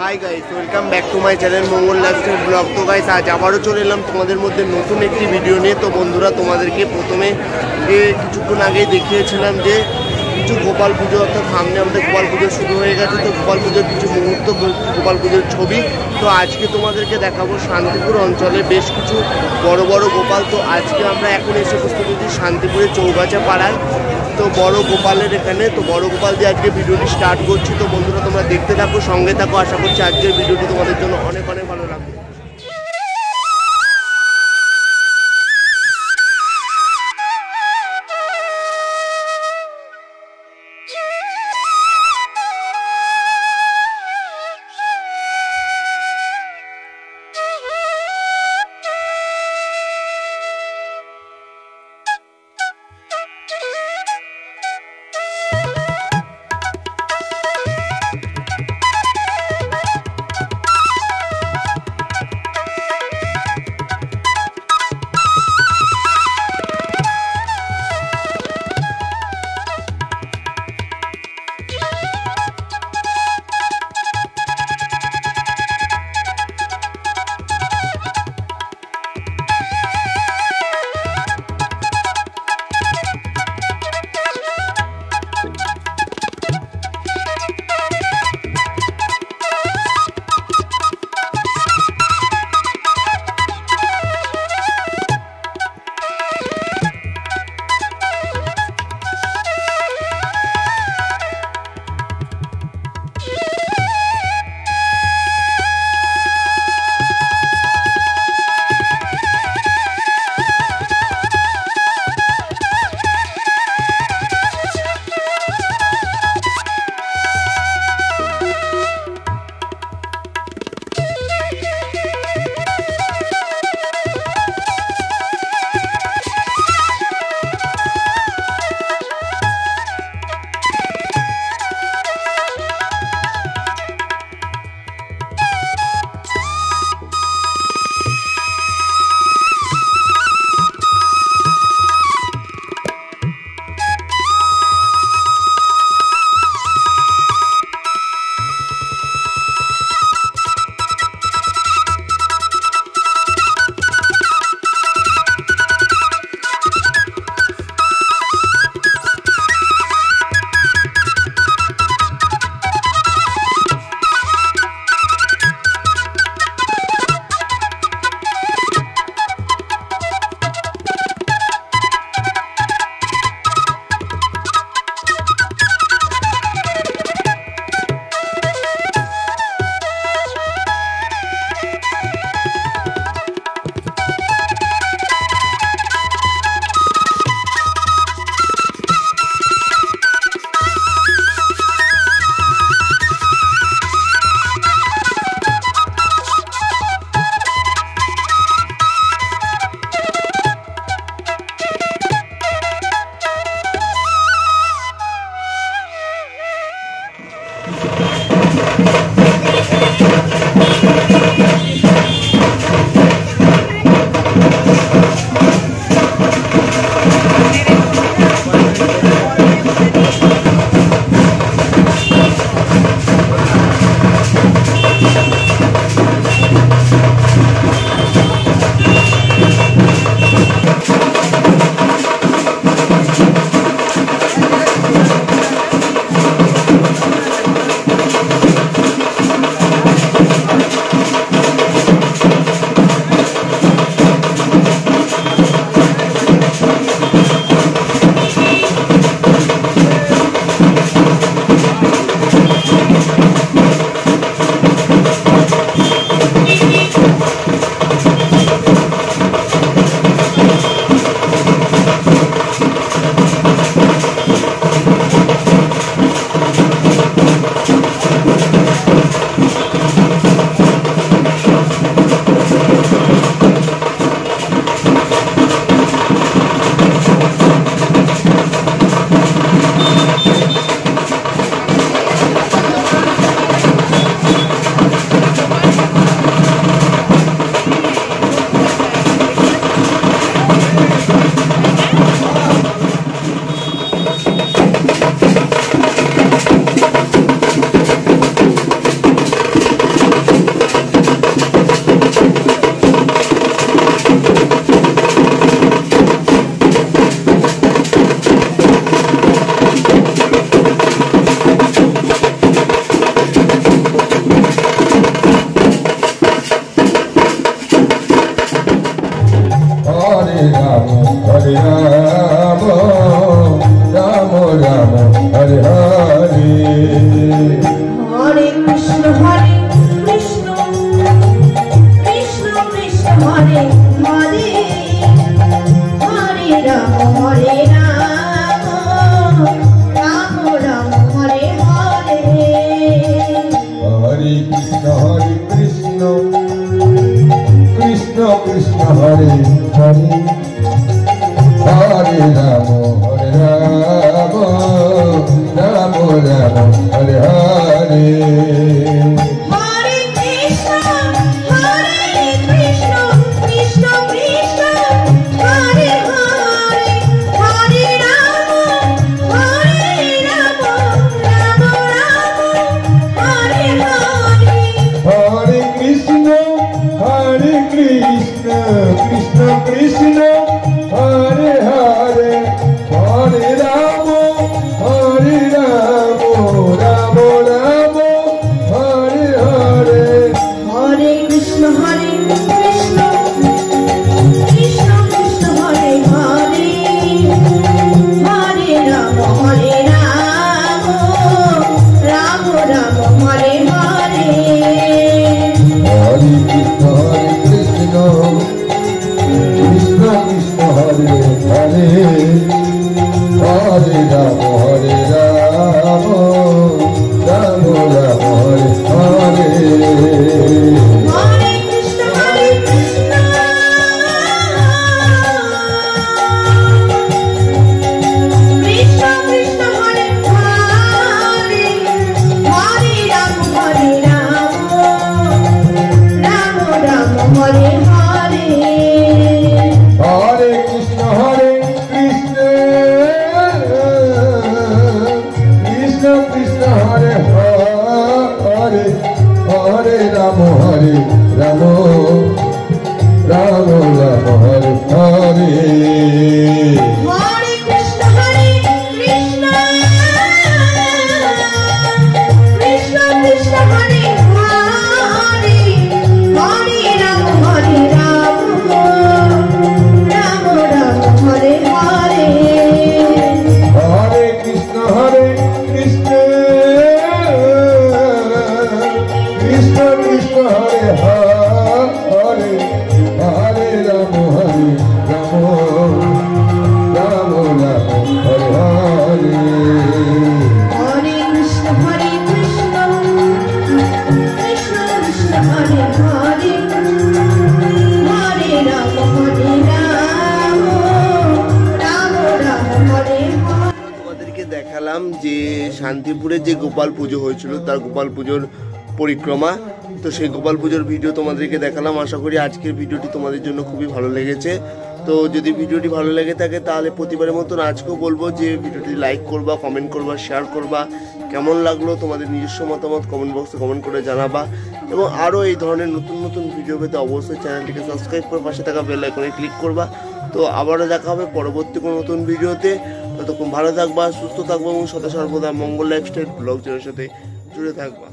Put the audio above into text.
Hi guys, welcome back to my channel Mangal lifestyle blog. তো guys, আজ আবারও চলে এলাম তোমাদের মধ্যে নতুন একটি ভিডিও নিয়ে। তো বন্ধুরা, তোমাদেরকে প্রথমে যে কিছুক্ষণ আগেই দেখিয়েছিলাম যে কিছু গোপাল পুজো, অর্থাৎ সামনে আমাদের গোপাল পুজো শুরু হয়ে গেছে। তো গোপাল পুজোর কিছু মুহূর্ত, গোপাল পুজোর ছবি। তো আজকে তোমাদেরকে দেখাবো শান্তিপুর অঞ্চলে বেশ কিছু বড় বড় গোপাল। তো আজকে আমরা এখন এসে উপস্থিত হয়েছি শান্তিপুরের চৌগাছা পাড়ায়। তো বড় গোপালের এখানে, তো বড় গোপাল দিয়ে আজকে ভিডিওটি স্টার্ট করছি। তো বন্ধুরা, তোমরা দেখতে থাকো, সঙ্গে থাকো। আশা করছি আজকের ভিডিওটি তোমাদের জন্য অনেক অনেক ভালো লাগবে। Krishna Krishna Krishna Hare Hare Hare Ram Ram Ram Hare Hare Krishna Krishna Hare Hare Hare Rama Hare Rama Rama Rama Hare Hare Hare Krishna Hare Krishna Krishna Krishna Hare Hare Hare Rama Hare Rama Rama Rama Hare Hare Hare Krishna Hare Krishna Krishna Krishna Hare Hare Hare Rama Hare Rama Rama Rama Hare Hare Hare Krishna Hare Krishna Krishna Krishna Hare Hare Hare Rama Hare Rama Rama Rama Hare Hare Hare Krishna Hare Krishna Krishna Krishna Hare Hare Hare Rama Hare Rama Rama Rama Hare Hare Hare Krishna Hare Krishna Krishna Krishna Hare Hare Hare Rama Hare Rama Rama Rama Hare Hare Hare Krishna Hare Krishna Krishna Krishna Hare Hare Hare Rama Hare Rama Rama Rama Hare Hare Hare Krishna Hare Krishna Krishna Krishna Hare Hare Hare Rama Hare Rama Rama Rama Hare Hare তোমাদেরকে দেখালাম যে শান্তিপুরে যে গোপাল পুজো হয়েছিল তার গোপাল পুজোর পরিক্রমা। তো সেই গোপাল পুজোর ভিডিও তোমাদেরকে দেখালাম। আশা করি আজকের ভিডিওটি তোমাদের জন্য খুবই ভালো লেগেছে। তো যদি ভিডিওটি ভালো লেগে থাকে তাহলে প্রতিবারের মতন আজকেও বলবো যে ভিডিওটি লাইক করবা, কমেন্ট করবা, শেয়ার করবা। কেমন লাগলো তোমাদের নিজস্ব মতামত কমেন্ট বক্সে কমেন্ট করে জানাবা। এবং আরও এই ধরনের নতুন নতুন ভিডিও পেতে অবশ্যই চ্যানেলটিকে সাবস্ক্রাইব করে পাশে থাকা বেল আইকনে ক্লিক করবা। তো আবারও দেখা হবে পরবর্তী কোনো নতুন ভিডিওতে। ততক্ষণ ভালো থাকবা, সুস্থ থাকবা এবং সদা সর্বদা মঙ্গল লাইফস্টাইল ব্লগ চ্যানেলের সাথে জুড়ে থাকবা।